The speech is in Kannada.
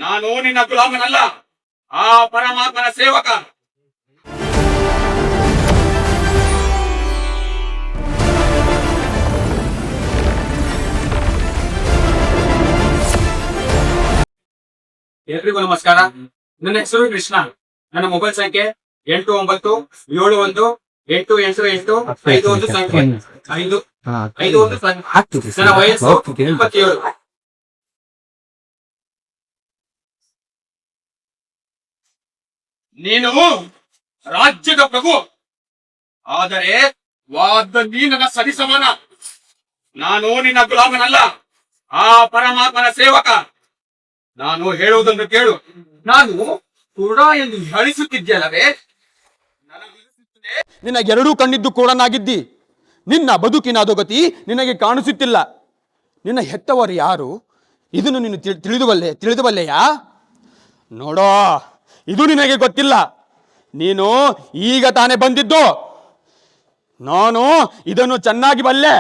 ನಾನು ನಿನ್ನ ಗುಲಾಮನಲ್ಲ, ಆ ಪರಮಾತ್ಮನ ಸೇವಕ. ಎಲ್ರಿಗೂ ನಮಸ್ಕಾರ. ನನ್ನ ಹೆಸರು ಕೃಷ್ಣ. ನನ್ನ ಮೊಬೈಲ್ ಸಂಖ್ಯೆ 8971888851 ಸಂಖ್ಯೆ 551 ಸಂಖ್ಯೆ. ನನ್ನ ವಯಸ್ಸು 27. ನೀನು ರಾಜ್ಯದ ಪ್ರಭು, ಆದರೆ ವಾದ ನೀ ನನ್ನ ಸರಿಸಮಾನ. ನಾನು ನಿನ್ನ ಗುಲಾಮನಲ್ಲ, ಆ ಪರಮಾತ್ಮನ ಸೇವಕ. ನಾನು ಹೇಳುವುದನ್ನು ಕೇಳು. ನಾನು ಕೂಡ ಎಂದು ಹೇಳಿಸುತ್ತಿದ್ದಲ್ಲವೇ? ನಿನಗೆರಡೂ ಕಣ್ಣಿದ್ದು ಕೂಡನಾಗಿದ್ದಿ. ನಿನ್ನ ಬದುಕಿನ ಅಧೋಗತಿ ನಿನಗೆ ಕಾಣಿಸುತ್ತಿಲ್ಲ. ನಿನ್ನ ಹೆತ್ತವರು ಯಾರು? ಇದನ್ನು ನೀನು ತಿಳಿದುಬಲ್ಲೆಯಾ? ನೋಡೋ, ಇದು ನಿನಗೆ ಗೊತ್ತಿಲ್ಲ. ನೀನು ಈಗ ತಾನೇ ಬಂದಿದ್ದು. ನಾನು ಇದನ್ನು ಚೆನ್ನಾಗಿ ಬಲ್ಲೆ.